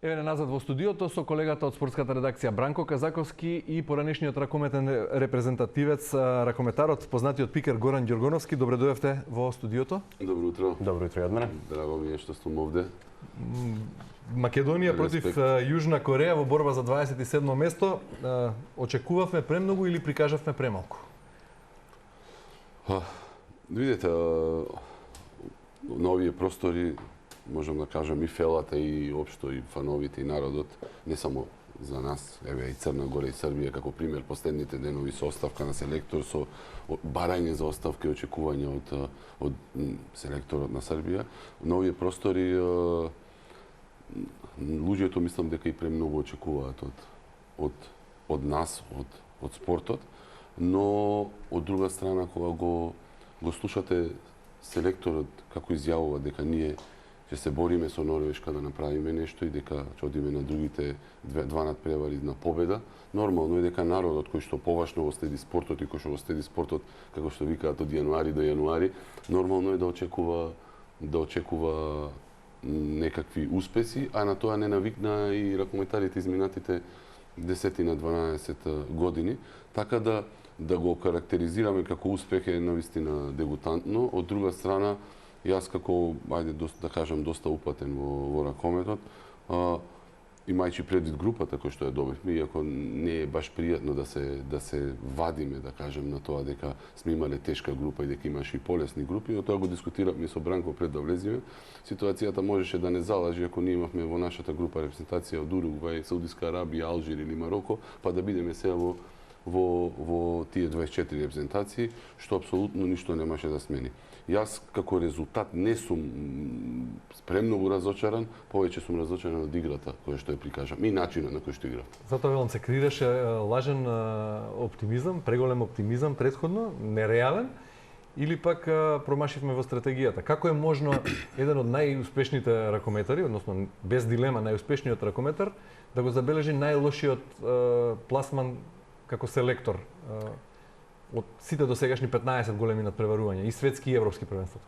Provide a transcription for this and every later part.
Еве назад во студиото со колегата од спортската редакција Бранко Казаковски и поранешниот ракометен репрезентативец, ракометарот, познатиот пикер Горан Ѓоргоновски. Добре дојавте во студиото. Добро утро. Добро утро и од мене. Драго ми е што сум овде. Македонија против Јужна Кореја во борба за 27-мо место. Очекувавме премногу или прикажавме премалку? Видете, на овие простори можам да кажам и фелата и општо и фановите и народот, не само за нас, еве и Црна Гора и Србија како пример последните денови со оставка на селектор, со барање за оставка и очекување од селекторот на Србија. На овие простори луѓето мислам дека и премногу очекуваат од нас, од спортот, но од друга страна кога го слушате селекторот како изјавува дека ние ќе се бориме со Норвешка да направиме нешто и дека ќе одиме на другите два надпревари на победа. Нормално е дека народот кој што поважно го следи спортот и кој што го следи спортот, како што викаат од јануари до јануари, нормално е да очекува некакви успеси, а на тоа не навикна и ракометарите изминатите 10-12 години, така да го карактеризираме како успех е навистина дегутантно. Од друга страна, јас како, да кажам, доста упатен во ракометот, имајќи предвид групата која што ја добивме, иако не е баш пријатно да се вадиме, да кажем, на тоа дека сме имале тешка група и дека имаше и полесни групи, но тоа го дискутиравме со Бранко пред да влеземе. Ситуацијата можеше да не залажи ако ние имавме во нашата група репрезентација од Уругвај, Саудиска Арабија, Алжир или Мароко, па да бидеме сега во тие 24 репрезентации, што апсолутно ништо немаше да смени. Јас како резултат не сум премногу разочаран, повеќе сум разочаран од играта која што ја прикажам и начинот на кој што играв. Затоа велам се креираше лажен оптимизам, преголем оптимизам претходно, нереален, или пак промашивме во стратегијата. Како е можно еден од најуспешните ракометари, односно без дилема најуспешниот ракометар, да го забележи најлошиот пласман како селектор од сите досегашни 15 големи надпреварувања, и светски и европски првенства?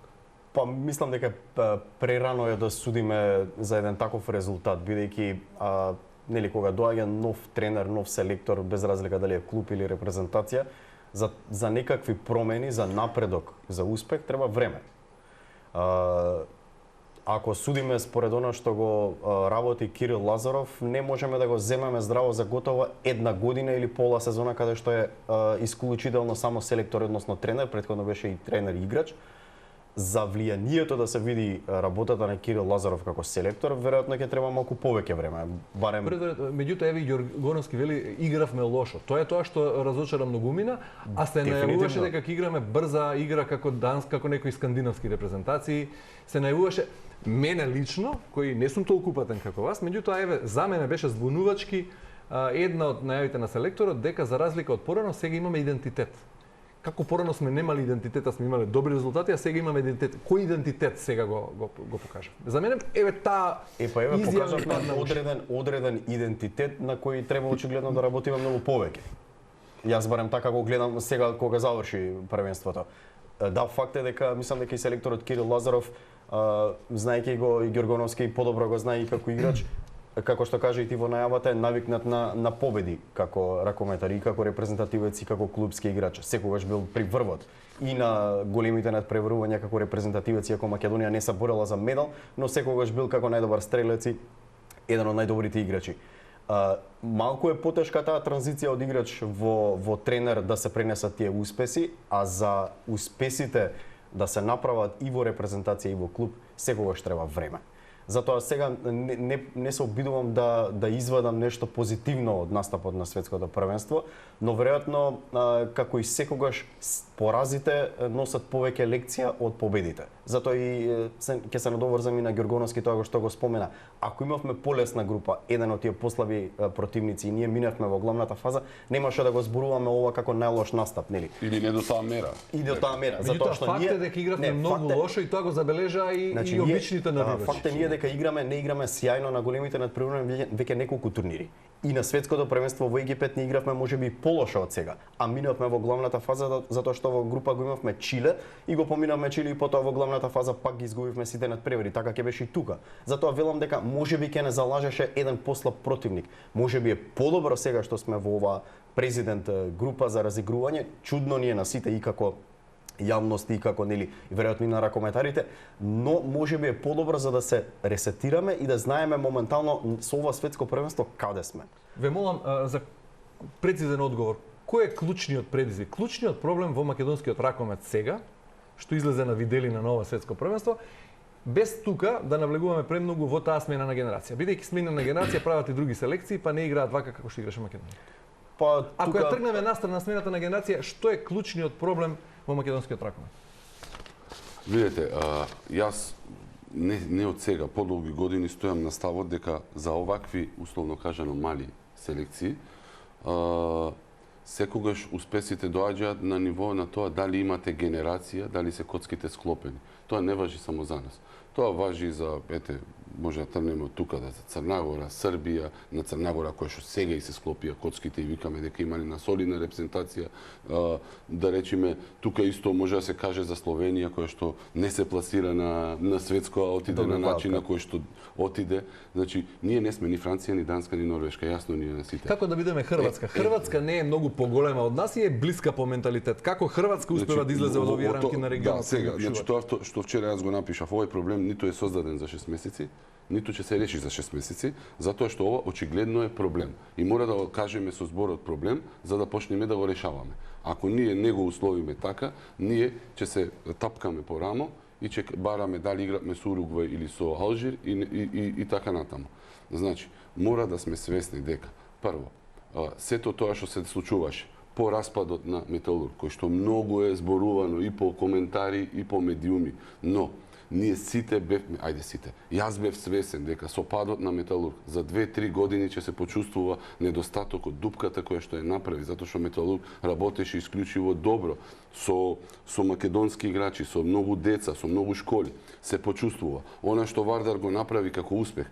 Па мислам дека прерано е да судиме за еден таков резултат, бидејќи нели кога доаѓа нов тренер, нов селектор, без разлика дали е клуб или репрезентација, за некакви промени, за напредок, за успех треба време. Ако судиме според она што го работи Кирил Лазаров, не можеме да го земеме здраво за готово една година или пола сезона, каде што е исклучително само селектор, односно тренер, претходно беше и тренер и играч. За влијанието да се види работата на Кирил Лазаров како селектор, веројатно ќе треба малку повеќе време. Барем Меѓутоа еве Ѓоргоновски вели игравме лошо. Тоа е тоа што разочара многумина, а се најавуваше дека ќе играме брза игра како како некои скандинавски репрезентации. Се најавуваше мене лично, кој не сум толку упатен како вас, меѓутоа еве за мене беше збунувачки една од најавите на селекторот дека за разлика од порано сега имаме идентитет. Како порано сме немали идентитет, сме имале добри резултати, а сега имаме идентитет. Кој идентитет сега го покажа? За мене еве таа покажавме одреден идентитет на кој треба очигледно да работиме многу повеќе. Јас барем така го гледам сега кога заврши првенството. Да, факт е дека мислам дека и селекторот Кирил Лазаров, знаејќи го и Ѓоргоновски подобро го знае и како играч, како што кажа и ти во најавата, е навикнат на победи како ракометар и како репрезентативец и како клубски играч. Секогаш бил при врвот и на големите надпреварувања како репрезентативец, иако Македонија не се борела за медал, но секогаш бил како најдобар стрелец и еден од најдобрите играчи. Малку е потешка таа транзиција од играч во тренер да се пренесат тие успеси, а за успесите да се направат и во репрезентација и во клуб секогаш треба време. Затоа сега не се обидувам да извадам нешто позитивно од настапот на светското првенство, но веројатно како и секогаш поразите носат повеќе лекција од победите. Затоа и ќе се надоврзам и на Ѓоргоновски тоа што го спомена. Ако имавме полесна група, еден од тие послаби противници и ние минавме во главната фаза, немаше да го зборуваме ова како најлош настап, нели? Или не до таа мера. И до таа мера, затоа што ние факт е дека игравме многу лошо и тоа го забележаа и обичните навивачи. Факт е ние дека играме, не играме сјајно на големите надпреварувања веќе неколку турнири. И на светското првенство во Египет не игравме можеби полошо од сега, а минавме во главната фаза затоа што во група го имавме Чиле и го поминавме Чиле и потоа во главната фаза пак ги изгубивме сите надпревари, така ќе беше и тука. Затоа велам дека можеби ќе не залажеше еден послаб противник. Можеби е подобро сега што сме во оваа президент група за разигрување, чудно ни е на сите и како јавност и како нели веројатно и на ракометарите, но можеби е подобро за да се ресетираме и да знаеме моментално со ова светско првенство каде сме. Ве молам за прецизен одговор. Кој е клучниот предизвик? Клучниот проблем во македонскиот ракомет сега, што излезе на виделина на ова светско првенство, без тука да навлегуваме премногу во таа смена на генерација. Бидејќи смена на генерација прават и други селекции, па не играат вака како што играше Македонија. Па ако ја тргнеме настрана смената на генерација, што е клучниот проблем во македонскиот ракомет? Видете, јас не од сега, подолги години стојам на ставот дека за овакви, условно кажано, мали селекции, секогаш успесите доаѓаат на ниво на тоа дали имате генерација, дали се коцките склопени. Тоа не важи само за нас. Тоа важи за, може да тргнеме од тука, за Црнагора, Србија, на Црнагора која што сега и се склопија коцките и викаме дека имале на солидна репрезентација. Да речеме, тука исто може да се каже за Словенија која што не се пласира на светско, а отиде на начин на кој што отиде. Значи, ние не сме ни Франција, ни Данска, ни Норвешка, јасно ни е на сите. Како да бидеме Хрватска? Хрватска не е многу поголема од нас и е блиска по менталитет. Како Хрватска успева да излезе од овие рамки на регионот? Да, сега, значи тоа што вчера јас го напишав, овој проблем ниту е создаден за 6 месеци, ниту ќе се реши за 6 месеци, затоа што ова очигледно е проблем. И мора да го кажеме со зборот проблем, за да почнеме да го решаваме. Ако ние не го условиме така, ние ќе се тапкаме по рамо и ќе бараме дали играме со Уругвај или со Алжир и така натаму. Значи, мора да сме свесни дека, прво, сето тоа што се случуваше по распадот на Металург, кој што многу е зборувано и по коментари и по медиуми, но ние сите бевме, јас бев свесен дека со падот на Металург за 2-3 години ќе се почувствува недостатокот, дупката која што е направи, затоа што Металург работеше исклучиво добро со македонски играчи, со многу деца, со многу школи, се почувствува. Она што Вардар го направи како успех,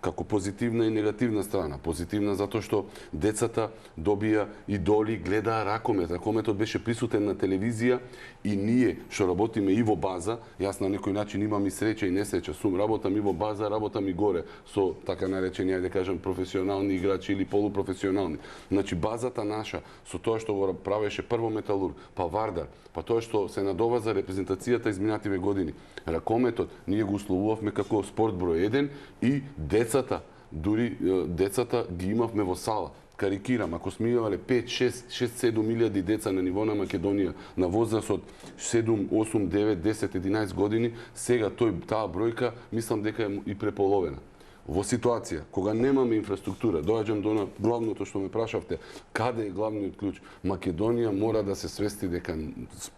како позитивна и негативна страна. Позитивна затоа што децата добија идоли, гледаа ракомет. Ракометот беше присутен на телевизија и ние што работиме и во база, јас на некој начин имам и среќа и несреќа, работам и во база, работам и горе со така наречени, ајде кажам, професионални играчи или полупрофесионални. Значи базата наша со тоа што го правеше прво Металург, па Вардар, па тоа што се надова за репрезентацијата изминативе години. Ракометот ние го условувавме како спорт број 1 и децата, дури децата ги имавме во сала. Карикирам, ако сме имале 5, 6, 7 илјади деца на ниво на Македонија на возраст од 7, 8, 9, 10, 11 години, сега таа бројка мислам дека е и преполовена. Во ситуација кога немаме инфраструктура, доаѓам до главното што ме прашавте, каде е главниот клуч? Македонија мора да се свести дека,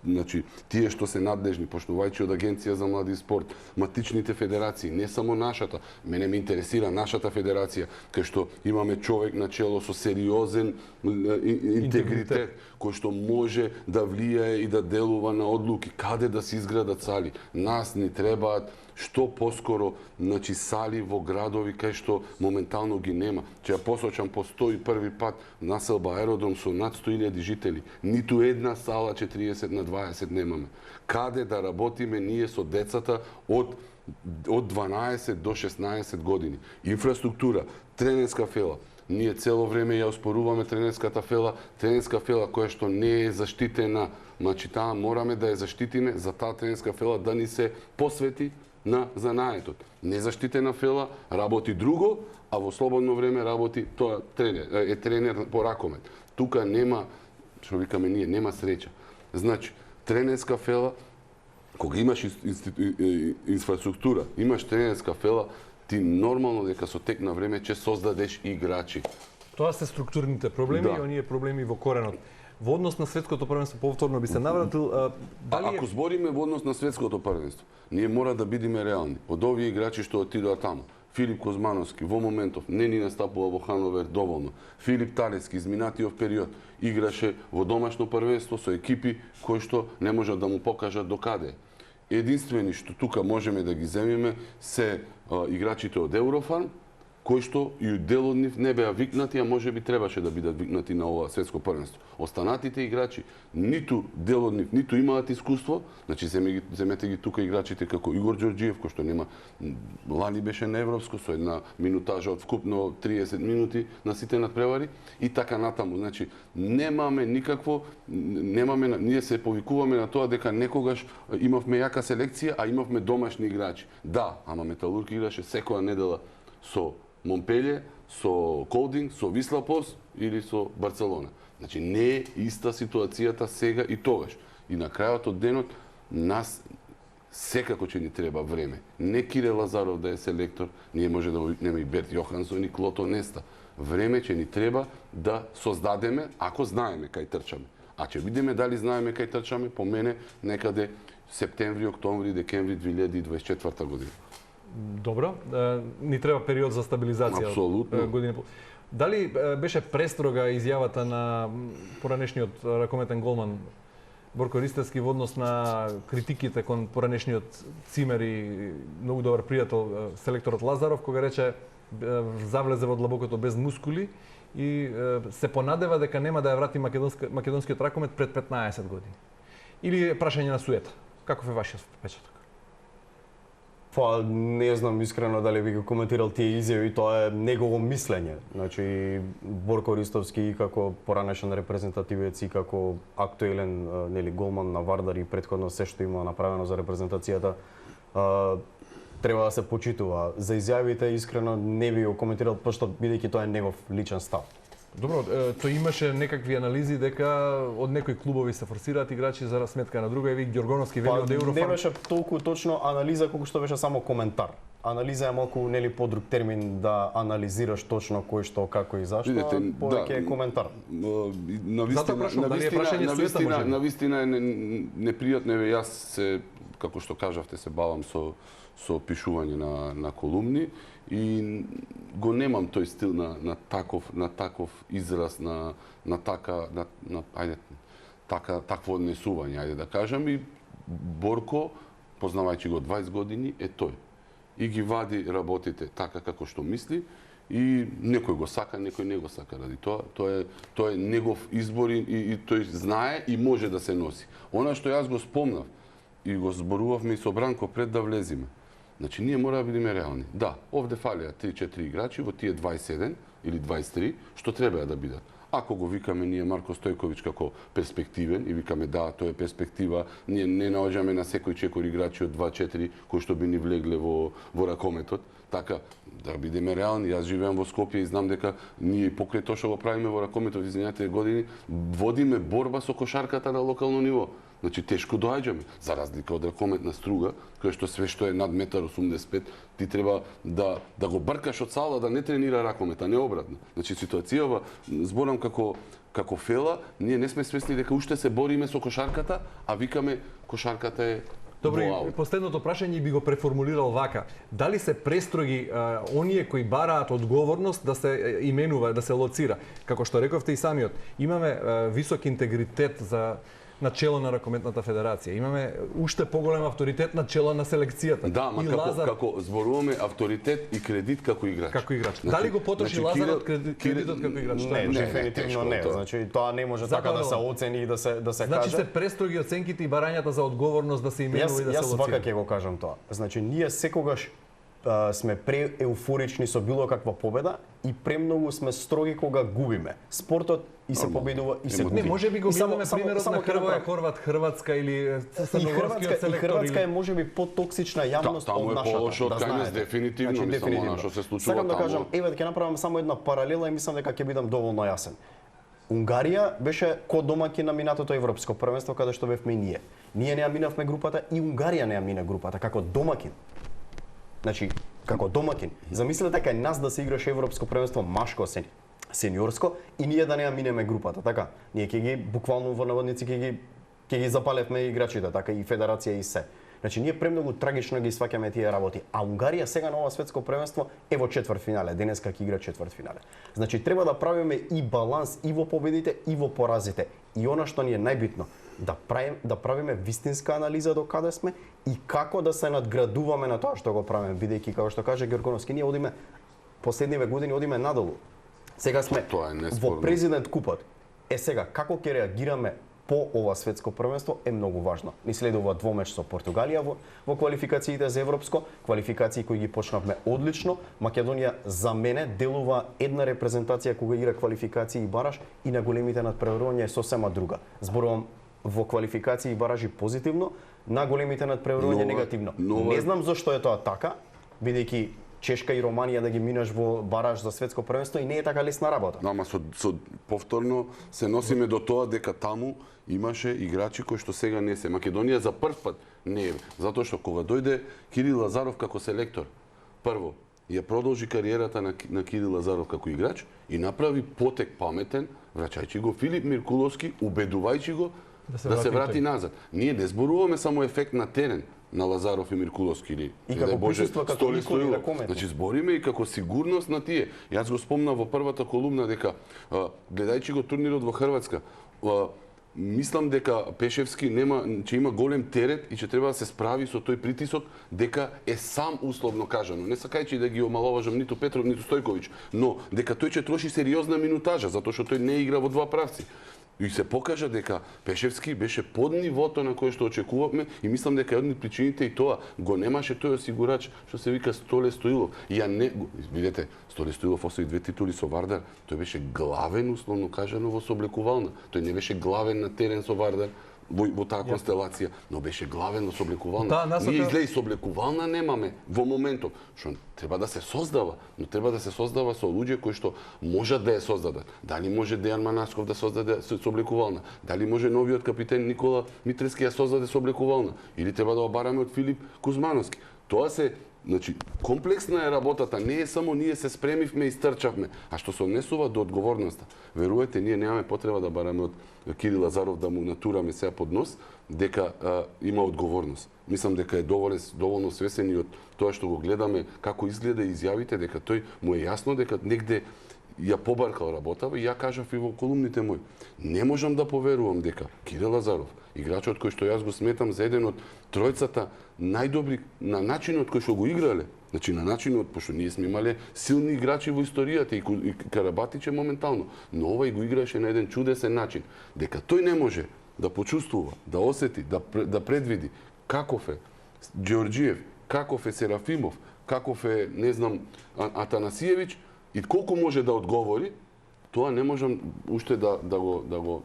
значи, тие што се надлежни, почнувајќи од Агенција за млади и спорт, матичните федерации, не само нашата, мене ме интересира нашата федерација, кај што имаме човек на чело со сериозен интегритет, кој што може да влијае и да делува на одлуки, каде да се изградат сали. Нас ни требаат што поскоро, значи, сали во градови кај што моментално ги нема. Ќе ја посочам по 101 пат населба Аеродром со над 100.000 жители. Ниту една сала 40 на 20 немаме. Каде да работиме ние со децата од 12 до 16 години? Инфраструктура, тренерска фела. Ние цело време ја оспоруваме тренерската фела која што не е заштитена. Значи, таа мораме да ја заштитиме за таа тренерска фела да ни се посвети на занаетот. Незаштитена фела работи друго, а во слободно време работи тоа тренер по ракомет. Тука нема, што викаме ние, нема среќа. Значи, тренерска фела, кога имаш инфраструктура, имаш тренерска фела, ти нормално дека со тек на време ќе создадеш играчи. Тоа се структурните проблеми и оние проблеми во коренот. Во однос на светското првенство, повторно би се навратил, Ако збориме во однос на светското првенство, ние мора да бидеме реални. Од овие играчи што отидоа таму, Филип Козмановски во моментов не ни настапува во Хановер доволно. Филип Талецки изминатиот период играше во домашно првенство со екипи кои што не можат да му покажат до каде. Единствени што тука можеме да ги земиме се играчите од Еврофарм кои што и дел од нив не беа викнати, а можеби требаше да бидат викнати на ова светско првенство. Останатите играчи, ниту дел од нив, ниту имаат искуство, значи земете ги тука играчите како Игор Ѓорѓиев, кој што нема, лани беше на европско со една минутажа од вкупно 30 минути на сите надпревари и така натаму. Значи немаме никакво, ние се повикуваме на тоа дека некогаш имавме јака селекција, а имавме домашни играчи. Да, ама Металург играше секоја недела со Монпелје, со Колдинг, со Вислапос или со Барселона. Значи не е иста ситуацијата сега и тогаш. И на крајот од денот нас секако ќе ни треба време. Не Кире Лазаров да е селектор, ние може да викнеме и Берт Јохансон и Клото Неста. Време ќе ни треба да создадеме, ако знаеме кај трчаме. А ќе видиме дали знаеме кај трчаме, по мене некаде септември, октомври, декември 2024 година. Добро, ни треба период за стабилизација. Апсолутно. Година. Дали беше престрога изјавата на поранешниот ракометен голман Борко Ристевски во однос на критиките кон поранешниот цимер и многу добар пријател селекторот Лазаров, кога рече завлезе во длабокото без мускули и се понадева дека нема да ја врати македонскиот ракомет пред 15 години? Или е прашање на суета? Каков е вашиот впечаток? Па не знам искрено дали би го коментирал тие изјави, тоа е негово мислење. Значи Борко Ристовски како поранешен репрезентативец и како актуелен голман на Вардар и претходно се што има направено за репрезентацијата, треба да се почитува. За изјавите искрено не би го коментирал, пошто бидејќи тоа е негов личен став. Добро, тој имаше некакви анализи дека од некои клубови се форсираат играчи за сметка на друга, еви Ѓоргоновски вели од Еврофан. Не беше толку точно анализа колку што беше само коментар. Анализа е малку подруг термин да анализираш точно кој што, како и зашто, повеќе е коментар. На вистина е непријатно, еве јас се, како што кажавте, се бавам со пишување на колумни и го немам тој стил на таков израз, на такво однесување, ајде да кажам, и Борко, познавајќи го 20 години, е тој. И ги вади работите така како што мисли и некој го сака, некој не го сака ради тоа. Тоа е негов избор и тој знае и може да се носи. Она што јас го спомнав и го зборувавме и со Бранко пред да влезиме. Значи, ние мора да бидеме реални. Да, овде фалеа 3-4 играчи во тие 21 или 23, што треба да бидат. Ако го викаме ние Марко Стојковиќ како перспективен и викаме да, тоа е перспектива, ние не наоѓаме на секој чекор играчи од 2-4 кои што би ни влегле во ракометот. Така, да бидеме реални, јас живеам во Скопје и знам дека ние покрај тоа што го правиме во ракометот изминатите години, водиме борба со кошарката на локално ниво. Значи тешко доаѓаме, за разлика од ракометна струга, која што све што е над 1,85 м, ти треба да го бркаш од сала да не тренира ракомет, а не обратно. Значи ситуацијава, зборам како фела, ние не сме свесни дека уште се бориме со кошарката, а викаме кошарката е Добро, и последното прашање би го преформулирал вака. Дали се престроги оние кои бараат одговорност да се именува, да се лоцира? Како што рековте и самиот, имаме висок интегритет за начело на ракометната федерација. Имаме уште поголем авторитет на чело на селекцијата. Да, ма како зборуваме авторитет и кредит како играч. Како играч. Дали го потроши Лазарот кредитот како играч? Не, дефинитивно не. Значи тоа не може така да се оцени и да се каже. Значи се престроги оценките и барањата за одговорност да се именува и да се лоцира. Јас вака ќе го кажам тоа. Значи ние секогаш сме прееуфорични со било каква победа и премногу сме строги кога губиме. Спортот и се победува и се губи. Не, може би го гледаме примерот на Хорватска или црногорскиот селектор. И Хрватска е можеби потоксична јавност од нашата. Таму е по-лошо од кај нас дефинитивно, мислам, што се случува таму. Сакам да кажам, еве ќе направам само една паралела и мислам дека ќе бидам доволно јасен. Унгарија беше ко домаќин на минатото европско првенство каде што бевме и ние. Ние не ја минавме групата и Унгарија не ја мина групата како домаќин. Значи, како домаќин. Замислете кај нас да се играше европско првенство машко сениорско и ние да не ја минеме групата, така? Ние ќе ги буквално во наводници ќе ги запалевме играчите, така и федерација и се. Значи ние премногу трагично ги сваќаме тие работи, а Унгарија сега на ова светско првенство е во четвртфинале, денеска ќе игра четвртфинале. Значи треба да правиме и баланс и во победите и во поразите. И она што ни е најбитно, да правиме вистинска анализа до каде сме и како да се надградуваме на тоа што го правиме, бидејќи како што каже Ѓоргоновски, ние одиме последниве години одиме надолу. Сега сме Тоа е во неспорно. президент купот. Сега како ќе реагираме по ова светско првенство е многу важно. Ни следува двомеч со Португалија во квалификациите за европско, квалификации кои ги почнавме одлично. Македонија за мене делува една репрезентација кога игра квалификации и бараж и на големите надпреварувања е сосема друга. Зборувам во квалификации и баражи позитивно, на големите надпреварувања негативно. Не знам зошто е тоа така, бидејќи Чешка и Романија да ги минаш во бараж за светско првенство и не е така лесна работа. Ама со повторно се носиме до тоа дека таму имаше играчи кои што сега не се. Македонија за прв пат не е. Затоа што кога дојде Кирил Лазаров како селектор, прво ја продолжи кариерата на Кирил Лазаров како играч и направи потек паметен, враќајќи го Филип Миркуловски, убедувајќи го да се врати назад. Ние не зборуваме само ефект на терен на Лазаров и Миркуловски или и како присуство како Николи Ракометов. Значи збориме и како сигурност на тие. Јас го спомнав во првата колумна дека гледајќи го турнирот во Хрватска, мислам дека Пешевски ќе има голем терет и ќе треба да се справи со тој притисок, дека е сам условно кажано. Не сакајќи да ги омаловажам ниту Петров, ниту Стојковиќ, но дека тој ќе троши сериозна минутажа затоа што тој не игра во два правци. И се покажа дека Пешевски беше под нивото на кое што очекувавме и мислам дека една од причините и тоа го немаше тој осигурач што се вика Столе Стоилов. И ја не, видете, Столе Стоилов освои 2 титули со Вардар, тој беше главен условно кажано во соблекувална. Тој не беше главен на терен со Вардар во таа констелација, но беше главен во соблекувална. Ние излеи соблекувална немаме во моментов, што треба да се создава, но треба да се создава со луѓе кои што можат да ја создадат. Дали може Дејан Манасков да создаде соблекувална? Дали може новиот капитен Никола Митревски ја создаде соблекувална? Или треба да обараме од Филип Кузмановски? Тоа се Значи, комплексна е работата, не е само ние се спремивме и стрчавме, а што се однесува до одговорноста. Верувате, ние немаме потреба да бараме од Кирил Лазаров да му натураме сега под нос, дека има одговорност. Мислам дека е доволно свесен и од тоа што го гледаме, како изгледа изјавите, дека тој му е јасно дека негде ја побаркал работава и ја кажав и во колумните мои. Не можам да поверувам дека Кирил Лазаров, играчот кој што јас го сметам за еден од тројцата најдобри на начинот кој што го играле. Значи на начинот, пошто ние сме имале силни играчи во историјата и Карабатич е моментално, но овој го играше на еден чудесен начин. Дека тој не може да почувствува, да осети, да предвиди каков е Ѓорѓиев, каков е Серафимов, каков е, не знам, Атанасиевиќ, и колку може да одговори, тоа не можам уште да го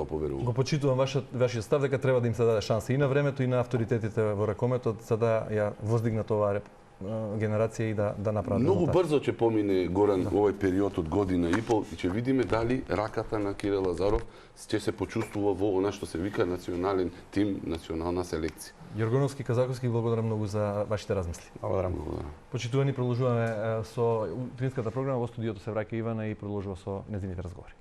поверувам. Го почитувам вашиот став дека треба да им се даде шанса и на времето и на авторитетите во ракометот за да ја воздигнат оваа генерација и да направат. Многу брзо ќе помине Горан овој период од година и пол и ќе видиме дали раката на Кирил Лазаров ќе се почувствува во она што се вика национален тим, национална селекција. Јоргоновски, Казаковски, благодарам многу за вашите размисли. Благодарам. Почитувани, продолжуваме со утринската програма. Во студиото се враќа Ивана и продолжува со нејзините разговори.